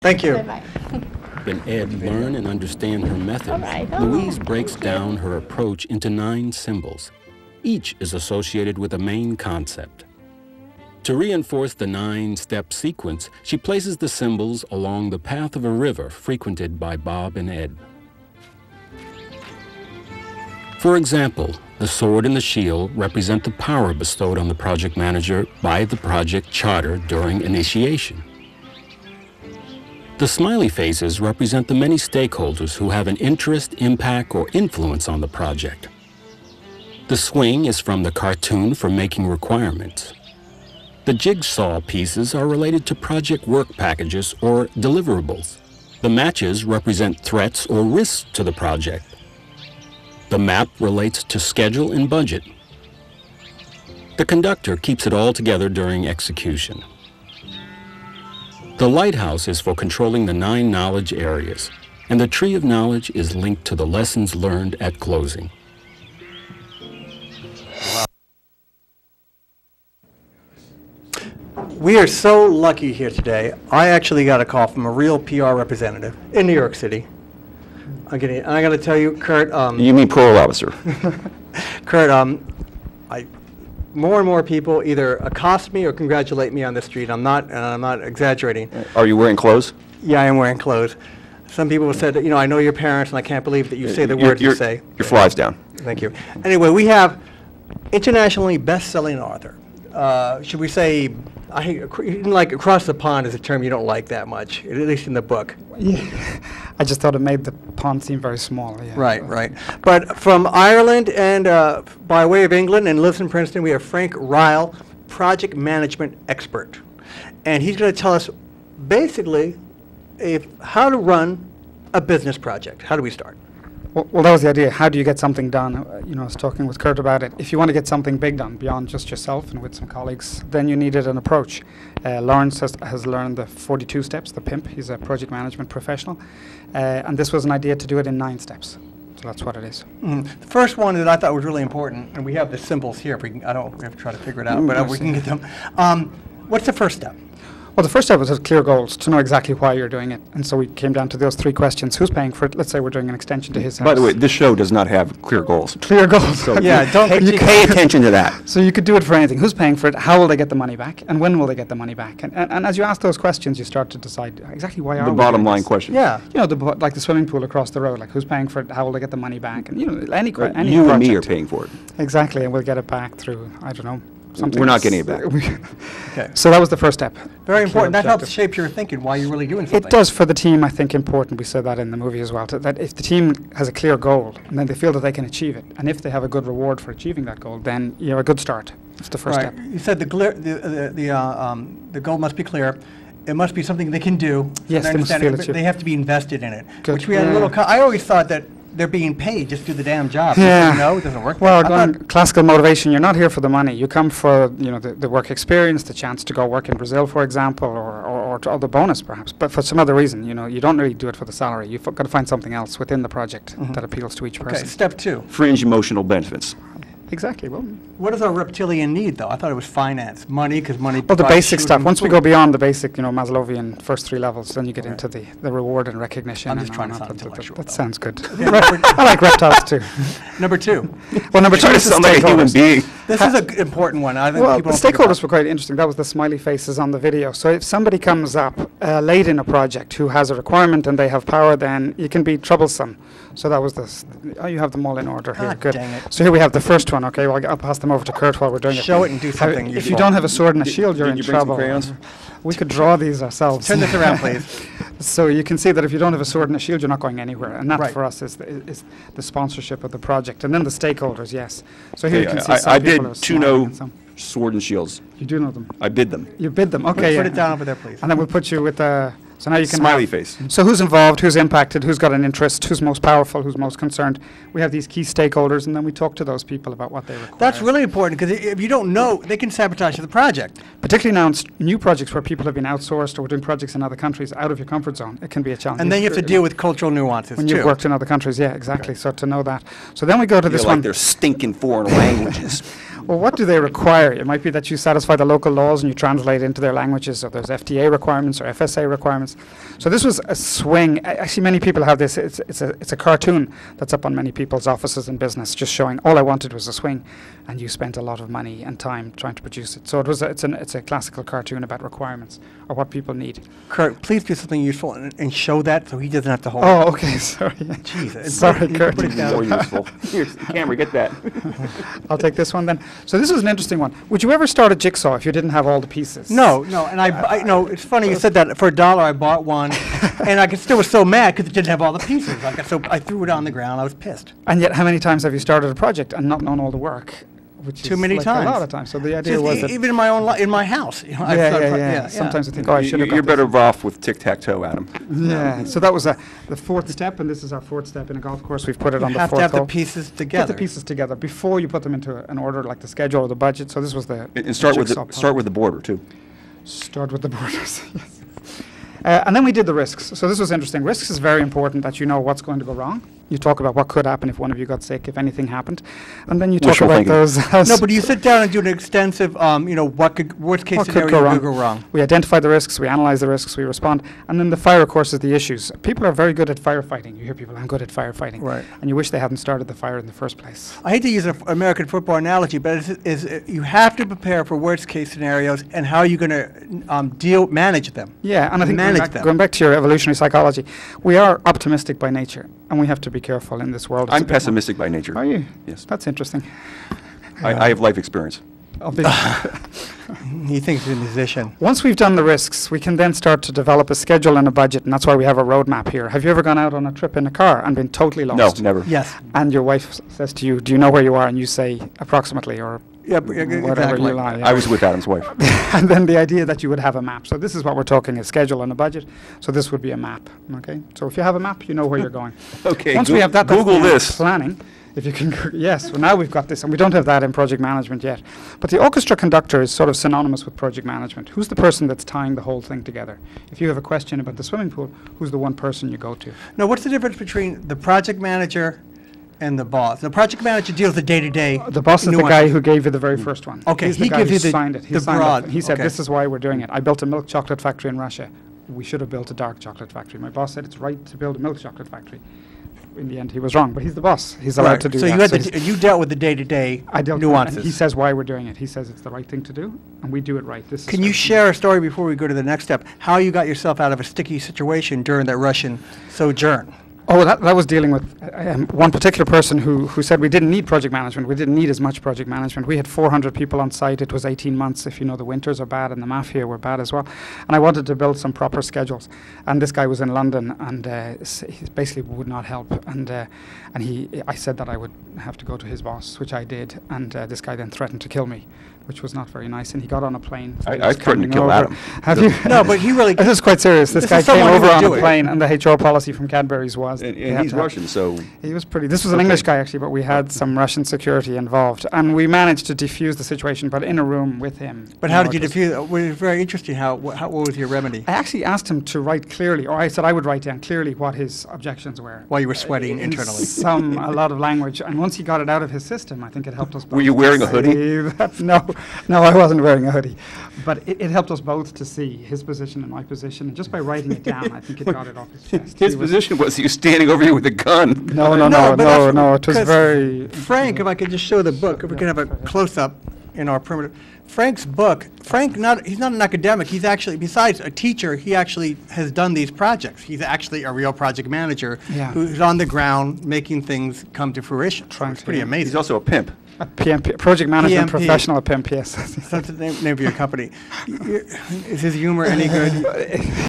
Thank you. Bye-bye. When Ed learn and understand her methods, All right. Louise breaks thank you. down her approach into 9 symbols. Each is associated with a main concept. To reinforce the 9-step sequence, she places the symbols along the path of a river frequented by Bob and Ed. For example, the sword and the shield represent the power bestowed on the project manager by the project charter during initiation. The smiley faces represent the many stakeholders who have an interest, impact, or influence on the project. The swing is from the cartoon for making requirements. The jigsaw pieces are related to project work packages or deliverables. The matches represent threats or risks to the project. The map relates to schedule and budget. The conductor keeps it all together during execution. The lighthouse is for controlling the 9 knowledge areas, and the tree of knowledge is linked to the lessons learned at closing. We are so lucky here today. I actually got a call from a real PR representative in New York City. I got to tell you, Kurt. You mean parole officer? Kurt, more and more people either accost me or congratulate me on the street. I'm not exaggerating. Are you wearing clothes? Yeah, I am wearing clothes. Some people have said, you know, I know your parents, and I can't believe that you say the words you say. Your fly's down. Thank you. Anyway, we have internationally best-selling author. Should we say, like across the pond is a term you don't like that much, at least in the book. Yeah, I just thought it made the pond seem very small. Yeah. Right, right. But from Ireland and by way of England and lives in Princeton, we have Frank Ryle, project management expert. And he's going to tell us basically how to run a business project. How do we start? Well, that was the idea. How do you get something done? You know, I was talking with Kurt about it. If you want to get something big done beyond just yourself and with some colleagues, then you needed an approach. Lawrence has learned the 42 steps, the PMP. He's a project management professional. And this was an idea to do it in 9 steps. So that's what it is. The first one that I thought was really important, and we have the symbols here. If we can, we have to try to figure it out, but we can get them. What's the first step? Well, the first step was to have clear goals, to know exactly why you're doing it. And so we came down to those 3 questions. Who's paying for it? Let's say we're doing an extension to his house. By the way, this show does not have clear goals. Clear goals. So Yeah, don't pay attention to that. So you could do it for anything. Who's paying for it? How will they get the money back? And when will they get the money back? And as you ask those questions, you start to decide exactly why are we The bottom doing line this? question. Yeah. You know, like the swimming pool across the road. Like, who's paying for it? How will they get the money back? And, you know, any Right, any you project. and me are paying for it. Exactly, and we'll get it back through, I don't know, something We're not else. getting it back. Okay. So that was the first step. Very Clear important. That helps objective. shape your thinking while you're really doing something. It does for the team, I think, important. We said that in the movie as well, that if the team has a clear goal and then they feel that they can achieve it, and if they have a good reward for achieving that goal, then you're a good start. That's the first Right. step. You said the goal must be clear. It must be something they can do. So Yes, they they must understand feel it, it's but you. they have to be invested in it. Good. Which we had a Yeah. little. I always thought that they're being paid just to do the damn job. Yeah. No, it doesn't work. Well, I thought- going classical motivation, you're not here for the money. You come for, you know, the work experience, the chance to go work in Brazil, for example, or the bonus perhaps. But for some other reason, you know, you don't really do it for the salary. You've got to find something else within the project that appeals to each Okay, person. step 2. Fringe emotional benefits. Exactly. Well, What does our reptilian need, though? I thought it was finance, money, because money. the buys basic food stuff. and Once we food. go beyond the basic, you know, Maslowian first 3 levels, then you get Right. into the reward and recognition. I'm just and trying to all sound that. intellectual, That though. sounds good. Yeah. I like reptiles too. Number 2. Well, number 2 Trying to is the sound like a human stakeholders. being. This is an important one. I think Well, people the don't think stakeholders about. were quite interesting. That was the smiley faces on the video. So if somebody comes up late in a project who has a requirement and they have power, then you can be troublesome. So that was oh, you have them all in order here. God Good. dang it. So here we have the first one. Okay, well, I'll pass them over to Kurt while we're doing it. Show it and do something. If you don't have a sword and a shield, you're Did in you bring some trouble. crayons? We could draw these ourselves. Turn this around, please. So you can see that if you don't have a sword and a shield, you're not going anywhere. And that Right. for us is the sponsorship of the project. And then the stakeholders, yes. So here you can see I some people bid are 2 smiling no and some- sword and shields. You do know them. I bid them. You bid them. Okay. Put yeah. it down over there, please. And then we'll put you with the. So now you can Smiley have- face. So who's involved, who's impacted, who's got an interest, who's most powerful, who's most concerned. We have these key stakeholders, and then we talk to those people about what they require. That's really important, because if you don't know, they can sabotage the project. Particularly now in new projects where people have been outsourced or we're doing projects in other countries out of your comfort zone. It can be a challenge. And then you have to deal with cultural nuances, when too. you've worked in other countries. Yeah, exactly. So to know that. So then we go to You're this like one. their stinking foreign languages. Well, what do they require? It might be that you satisfy the local laws and you translate into their languages, or there's FTA requirements or FSA requirements. So this was a swing. Actually, many people have this. It's a cartoon that's up on many people's offices in business, just showing all I wanted was a swing, and you spent a lot of money and time trying to produce it. So it's a classical cartoon about requirements or what people need. Kurt, please do something useful and show that so he doesn't have to hold it. Oh, okay, sorry. Jesus. Sorry, Kurt. Put it down. More useful. Here's the camera, get that. I'll take this one then. So this was an interesting one. Would you ever start a jigsaw if you didn't have all the pieces? No, and I no, it's funny you said that. For $1, I bought one, and I still was so mad because it didn't have all the pieces. So I threw it on the ground. I was pissed. And yet, how many times have you started a project and not known all the work? Which Too is many like times. A lot of times. So the idea Just was that even in my own in my house. You know, I've yeah, started yeah, pro- yeah. Sometimes I think, oh, I should have. You're better off with tic-tac-toe, Adam. Yeah. So that was the fourth step, and this is our fourth step in a golf course. We've put it on You the have fourth to have the hole. pieces Put together. the pieces together before you put them into an order, like the schedule or the budget. So this was the And start with jigsaw start puzzle. with the border, too. Start with the borders. Yes. And then we did the risks. So this was interesting. Risks is very important, that you know what's going to go wrong. You talk about what could happen if one of you got sick, if anything happened, and then you talk Wishful about thinking. those. No, but you sit down and do an extensive, worst case What could scenario go could wrong? go wrong. We identify the risks, we analyze the risks, we respond, and then the fire, of course, is the issues. People are very good at firefighting. You hear people, I'm good at firefighting. Right. And you wish they hadn't started the fire in the first place. I hate to use an American football analogy, but you have to prepare for worst case scenarios and how you're going to manage them. Yeah, and I think Manage them. going back to your evolutionary psychology, we are optimistic by nature, and we have to be careful in this world. It's a I'm bit more- pessimistic by nature. Are you? Yes. That's interesting. I have life experience. Of the- He thinks he's a musician. Once we've done the risks, we can then start to develop a schedule and a budget, and that's why we have a roadmap here. Have you ever gone out on a trip in a car and been totally No, lost? never. Yes. And your wife says to you, do you know where you are? And you say approximately, or Yeah, whatever exactly. you lie. I was with Adam's wife. And then the idea that you would have a map. So this is what we're talking, a schedule and a budget. So this would be a map, okay? So if you have a map, you know where you're going. Okay, Once we have that, that's Google the this. planning. If you can, yes, well now we've got this, and we don't have that in project management yet. But the orchestra conductor is sort of synonymous with project management. Who's the person that's tying the whole thing together? If you have a question about the swimming pool, who's the one person you go to? Now, what's the difference between the project manager and the boss? The project manager deals with day-to-day. The boss is the guy who gave you the very first one. Okay, He's the he guy gives who you the- signed it. He the signed broad, it. He said, okay. this is why we're doing it. I built a milk chocolate factory in Russia. We should have built a dark chocolate factory. My boss said it's right to build a milk chocolate factory. In the end, he was wrong, but he's the boss. He's allowed Right. to do So that. you had he's- you dealt with the day-to-day I dealt with it, nuances. and he says why we're doing it. He says it's the right thing to do, and we do it right. This is Can you how- share a story before we go to the next step? How you got yourself out of a sticky situation during that Russian sojourn? Oh, that was dealing with one particular person who said we didn't need project management. We didn't need as much project management. We had 400 people on site. It was 18 months. If you know, the winters are bad and the mafia were bad as well. And I wanted to build some proper schedules. And this guy was in London, and he basically would not help. And I said that I would have to go to his boss, which I did. And this guy then threatened to kill me, which was not very nice. And he got on a plane. So he I was threatened to coming kill over. Adam. Have you? No, but he really. This is quite serious. This This guy is came someone who over would on do a it. plane, and the HR policy from Cadbury's was And you had he's to have- Russian, so He was pretty. This was an English guy actually, but we had some Russian security involved, and we managed to defuse the situation. But in a room with him. But how did you defuse? It was very interesting. What was your remedy? I actually asked him to write clearly, or I said I would write down clearly what his objections were. While you were sweating In internally. a lot of language, and once he got it out of his system, I think it helped us both. Were you to wearing a see hoodie? that- no, I wasn't wearing a hoodie, but it helped us both to see his position and my position, and just by writing it down, I think it got it off his chest. his He was- position was he was standing over you with a gun. No, but that's- it was 'cause very. Frank, if I could just show the book, if we can have a close-up in our primitive. Frank's book, he's not an academic. He's actually, besides a teacher, he actually has done these projects. He's actually a real project manager Yeah. who's on the ground making things come to fruition. Trying It's to, pretty yeah. He's amazing. also a pimp. A PMP, project management PMP. professional at PMP, yes. That's the name of your company. Is his humor any good?